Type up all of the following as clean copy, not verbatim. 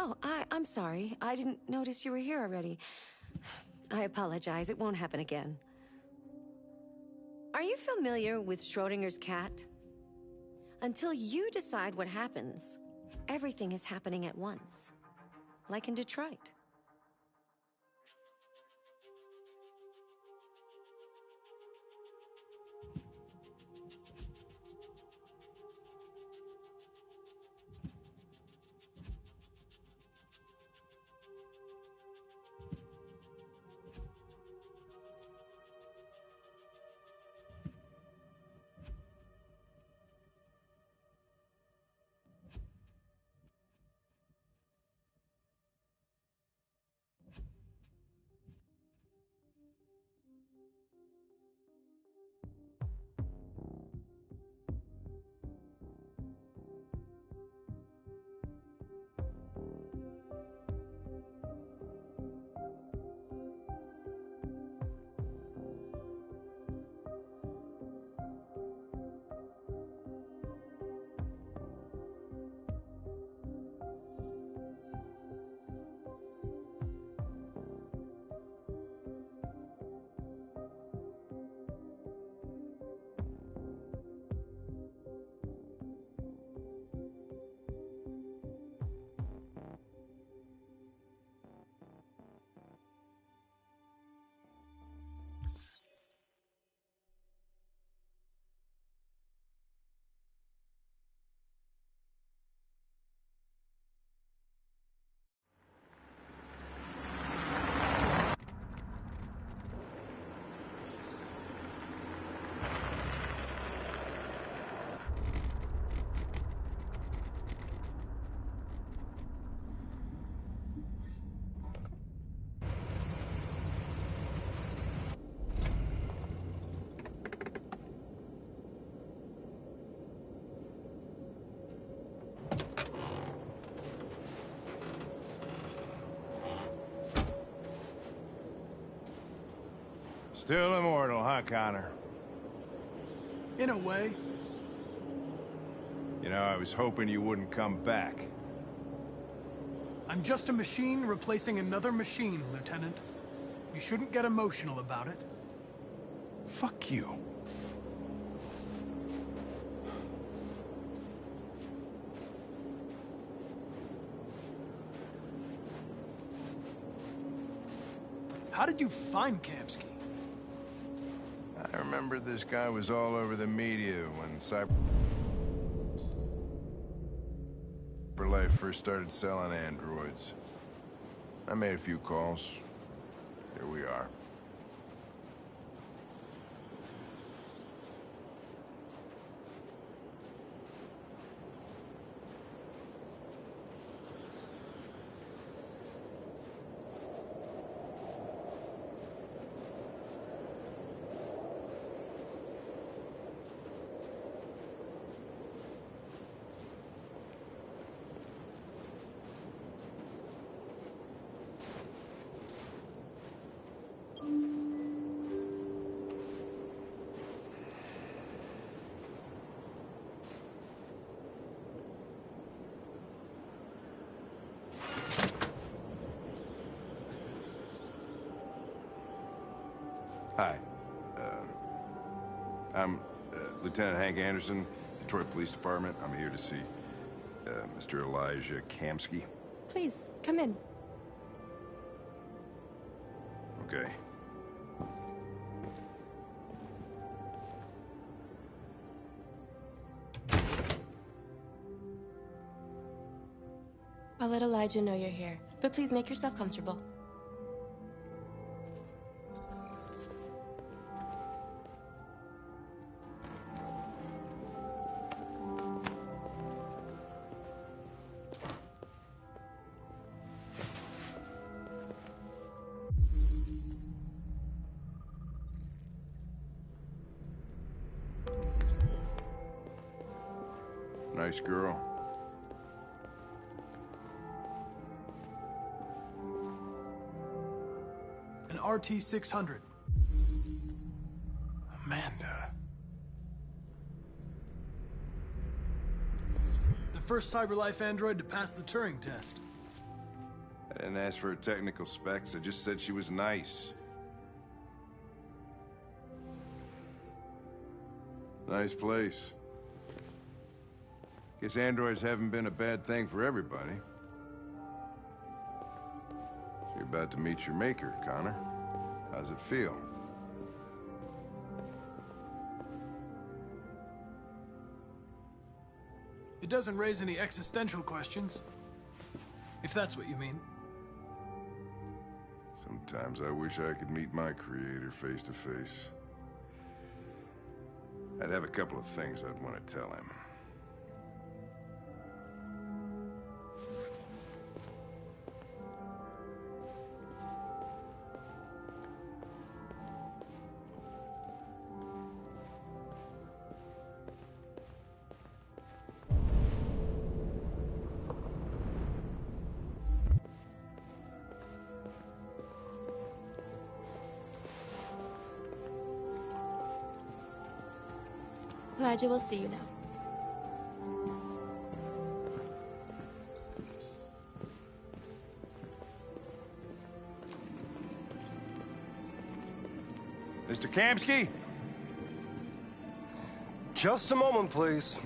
Oh, I'm sorry. I didn't notice you were here already. I apologize. It won't happen again. Are you familiar with Schrodinger's cat? Until you decide what happens, everything is happening at once. Like in Detroit. Still immortal, huh, Connor? In a way. You know, I was hoping you wouldn't come back. I'm just a machine replacing another machine, Lieutenant. You shouldn't get emotional about it. Fuck you. How did you find Kamsky? I remember this guy was all over the media when Cyberlife first started selling androids. I made a few calls. Here we are. Hi. I'm Lieutenant Hank Anderson, Detroit Police Department. I'm here to see Mr. Elijah Kamsky. Please, come in. Okay. I'll let Elijah know you're here, but please make yourself comfortable. Nice girl. An RT-600. Amanda. The first CyberLife android to pass the Turing test. I didn't ask for her technical specs, I just said she was nice. Nice place. Guess androids haven't been a bad thing for everybody. So you're about to meet your maker, Connor. How's it feel? It doesn't raise any existential questions, if that's what you mean. Sometimes I wish I could meet my creator face to face. I'd have a couple of things I'd want to tell him. Elijah will see you now. Mr. Kamsky? Just a moment, please.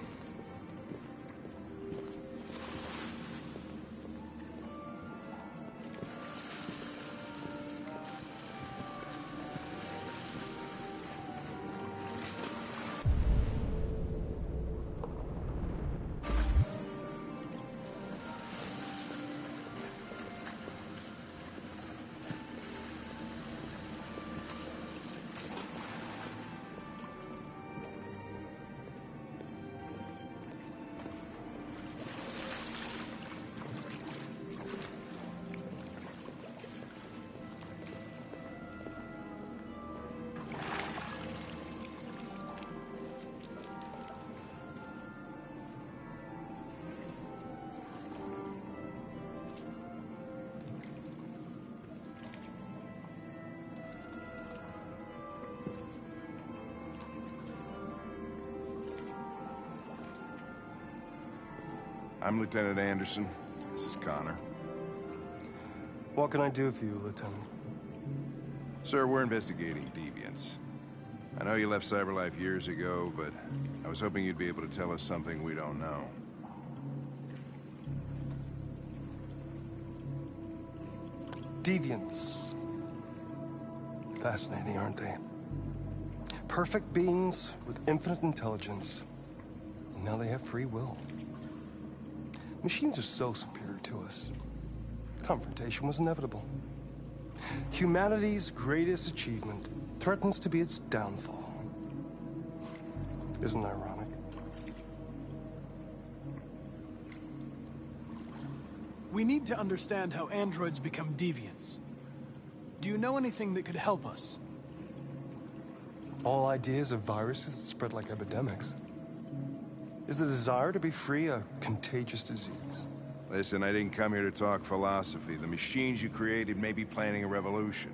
I'm Lieutenant Anderson. This is Connor. What can I do for you, Lieutenant? Sir, we're investigating deviants. I know you left CyberLife years ago, but I was hoping you'd be able to tell us something we don't know. Deviants. Fascinating, aren't they? Perfect beings with infinite intelligence. And now they have free will. Machines are so superior to us. Confrontation was inevitable. Humanity's greatest achievement threatens to be its downfall. Isn't it ironic? We need to understand how androids become deviants. Do you know anything that could help us? All ideas of viruses that spread like epidemics. Is the desire to be free a contagious disease? Listen, I didn't come here to talk philosophy. The machines you created may be planning a revolution.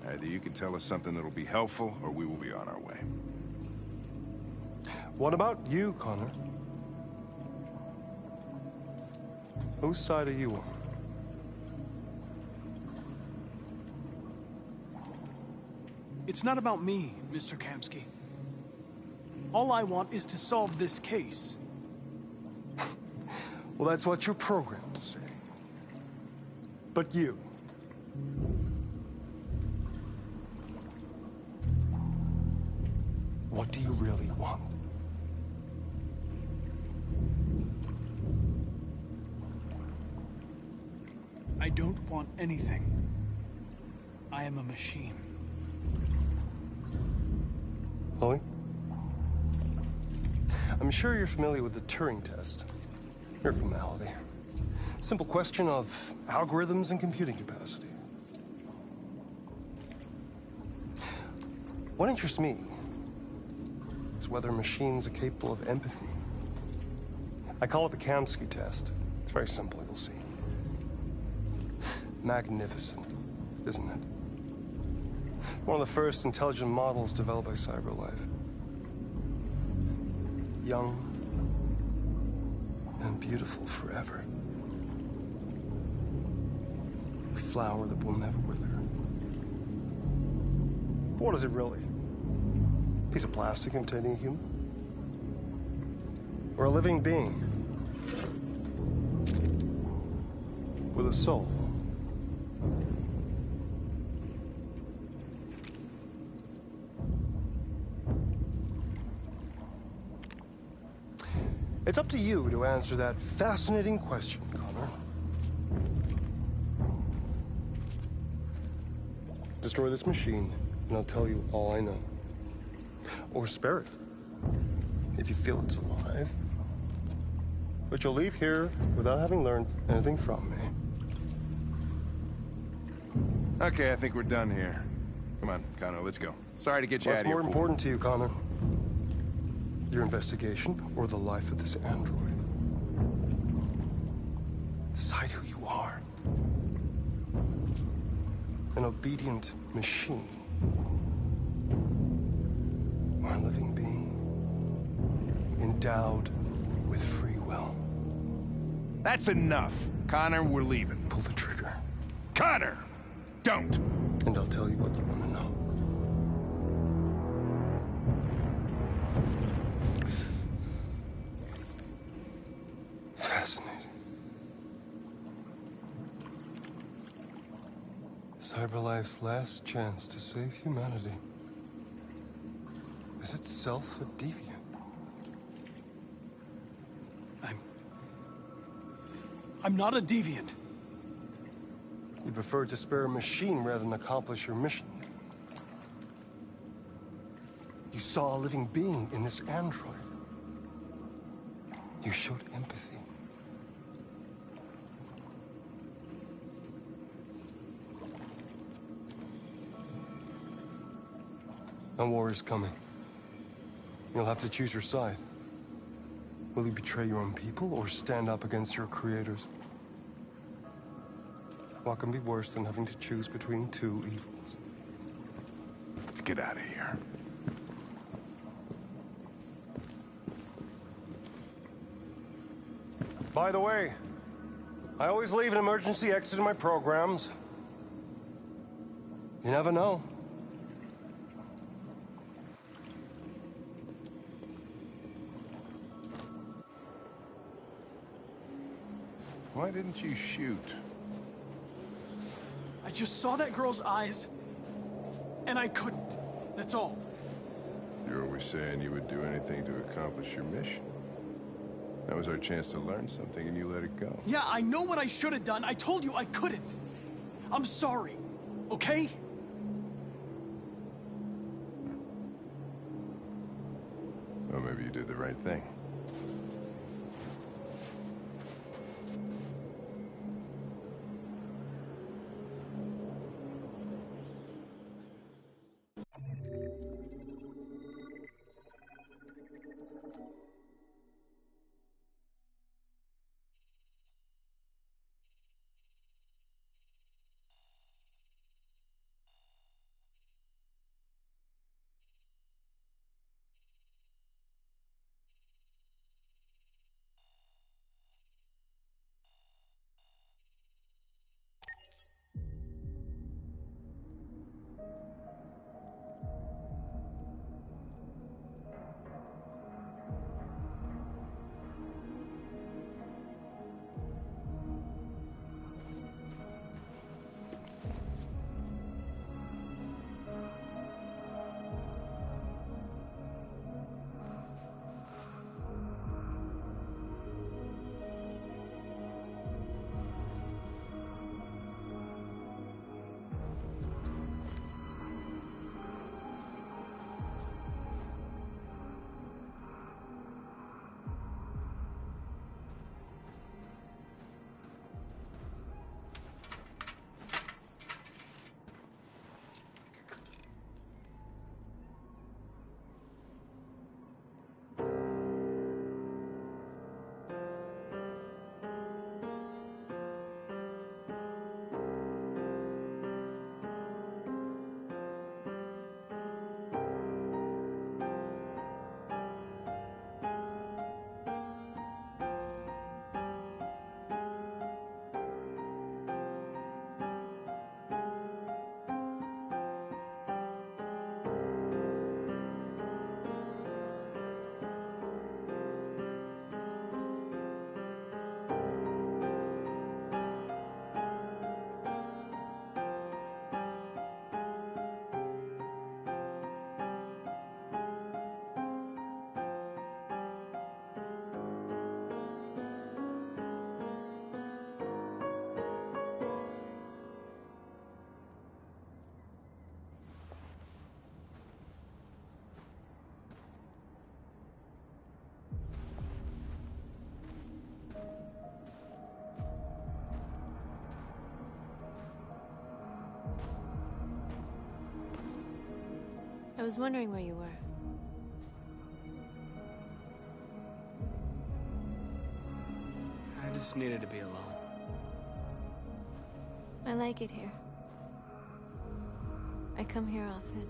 Either you can tell us something that'll be helpful, or we will be on our way. What about you, Connor? Whose side are you on? It's not about me, Mr. Kamsky. All I want is to solve this case. Well, that's what you're programmed to say. But you... what do you really want? I don't want anything. I am a machine. Chloe? I'm sure you're familiar with the Turing test. Mere formality. Simple question of algorithms and computing capacity. What interests me is whether machines are capable of empathy. I call it the Kamsky test. It's very simple, you'll see. Magnificent, isn't it? One of the first intelligent models developed by CyberLife. Young and beautiful forever. A flower that will never wither. But what is it really? A piece of plastic imitating a human? Or a living being? With a soul? It's up to you to answer that fascinating question, Connor. Destroy this machine, and I'll tell you all I know. Or spare it, if you feel it's alive. But you'll leave here without having learned anything from me. Okay, I think we're done here. Come on, Connor, let's go. Sorry to get you out What's of here. more important to you, Connor? Your investigation or the life of this android? Decide who you are. An obedient machine. Or a living being. Endowed with free will. That's enough. Connor, we're leaving. Pull the trigger. Connor! Don't! And I'll tell you what you want to know. Fascinating. Cyberlife's last chance to save humanity is itself a deviant. I'm not a deviant. You prefer to spare a machine rather than accomplish your mission. You saw a living being in this android. You showed empathy. A war is coming. You'll have to choose your side. Will you betray your own people or stand up against your creators? What can be worse than having to choose between two evils? Let's get out of here. By the way, I always leave an emergency exit in my programs. You never know. Why didn't you shoot? I just saw that girl's eyes, and I couldn't. That's all. You're always saying you would do anything to accomplish your mission. That was our chance to learn something, and you let it go. Yeah, I know what I should have done. I told you I couldn't. I'm sorry, okay? Well, maybe you did the right thing. I was wondering where you were. I just needed to be alone. I like it here. I come here often.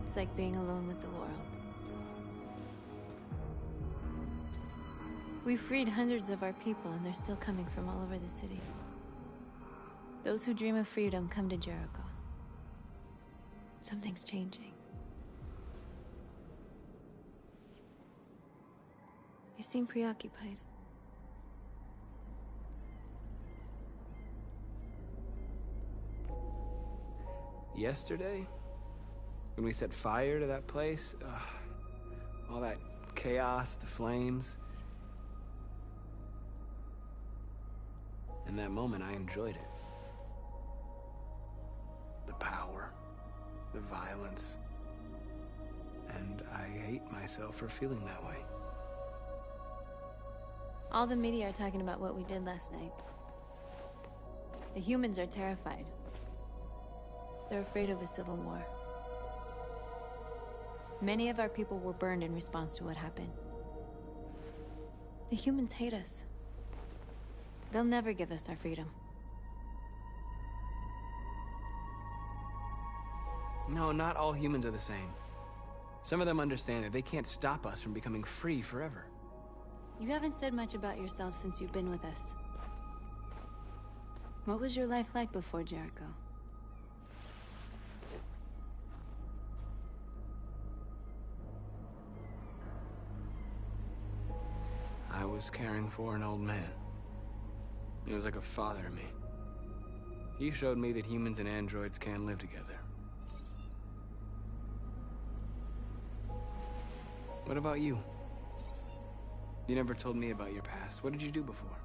It's like being alone with the world. We freed hundreds of our people, and they're still coming from all over the city. Those who dream of freedom come to Jericho. Something's changing. You seem preoccupied. Yesterday, when we set fire to that place, all that chaos, the flames. In that moment, I enjoyed it. The power, the violence. And I hate myself for feeling that way. All the media are talking about what we did last night. The humans are terrified. They're afraid of a civil war. Many of our people were burned in response to what happened. The humans hate us. They'll never give us our freedom. No, not all humans are the same. Some of them understand that they can't stop us from becoming free forever. You haven't said much about yourself since you've been with us. What was your life like before Jericho? I was caring for an old man. He was like a father to me. He showed me that humans and androids can live together. What about you? You never told me about your past. What did you do before?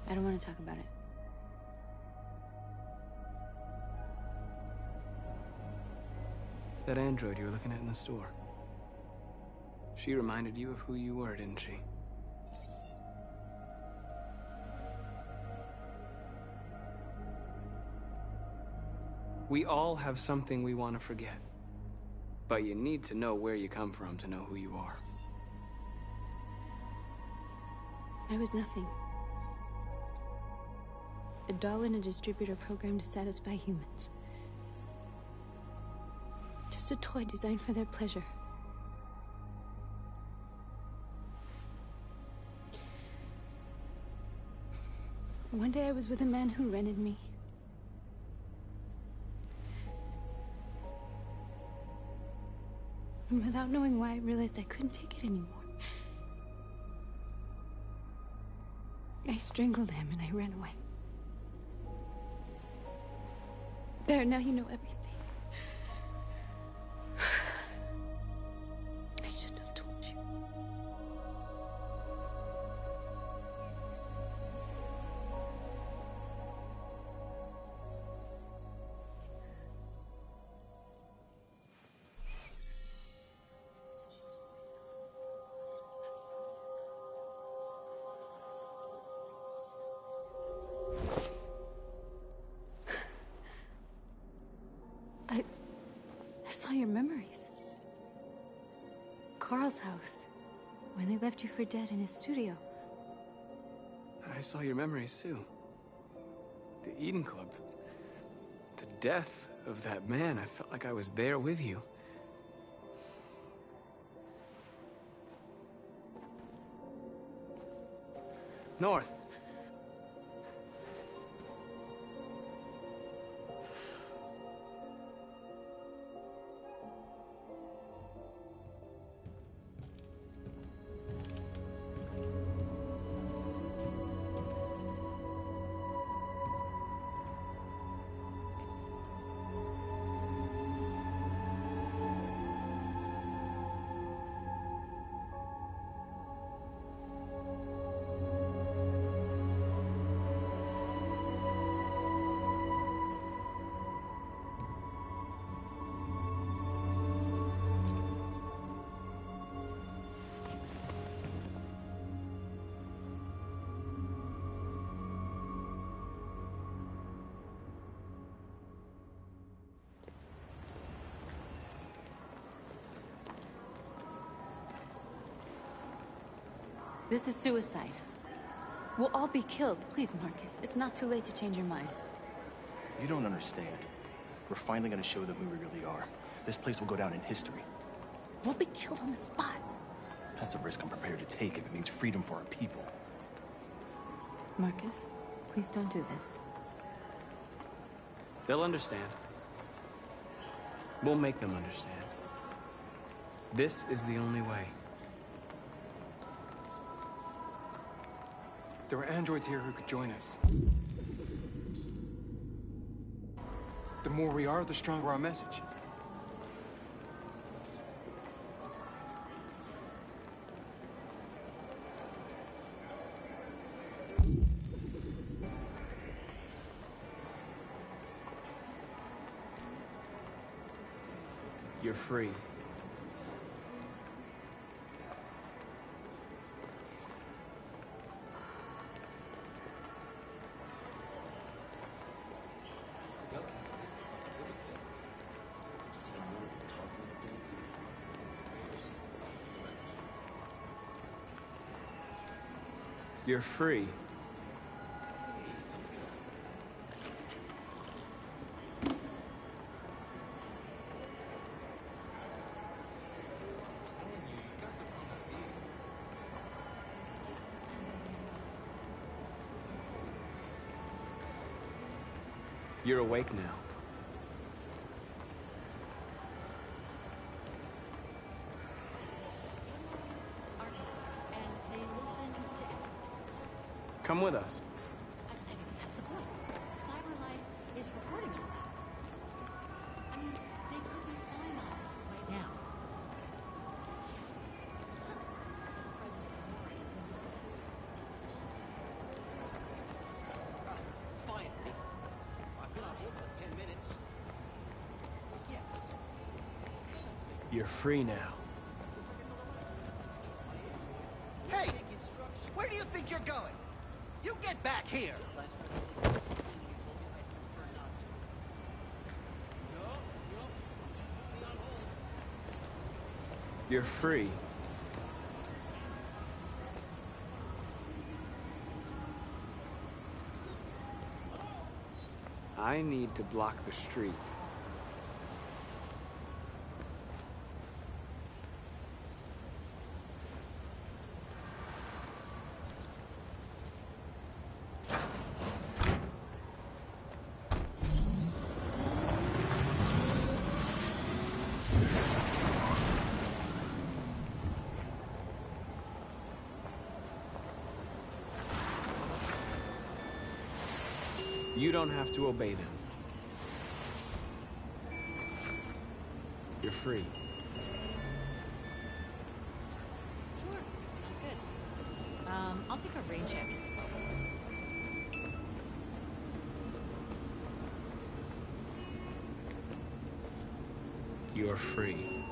I don't want to talk about it. That android you were looking at in the store. She reminded you of who you were, didn't she? We all have something we want to forget. But you need to know where you come from to know who you are. I was nothing. A doll in a distributor program to satisfy humans. Just a toy designed for their pleasure. One day I was with a man who rented me. And without knowing why, I realized I couldn't take it anymore. I strangled him and I ran away. There, now you know everything. I shouldn't have told you. I saw your memories. Carl's house, when they left you for dead in his studio. I saw your memories too. The Eden Club, the death of that man. I felt like I was there with you. North. This is suicide. We'll all be killed. Please, Marcus. It's not too late to change your mind. You don't understand. We're finally gonna show them who we really are. This place will go down in history. We'll be killed on the spot. That's a risk I'm prepared to take if it means freedom for our people. Marcus, please don't do this. They'll understand. We'll make them understand. This is the only way. There are androids here who could join us. The more we are, the stronger our message. You're free. You're free. You're awake now. Come with us. I think that's the point. CyberLife is recording all that. I mean, they could be spying on us right now. Finally. I've been on hold for like 10 minutes. Yes. You're free now. Hey! Where do you think you're going? You get back here! You're free. I need to block the street. You don't have to obey them. You're free. Sure, sounds good. I'll take a rain check. That's all this. You're free.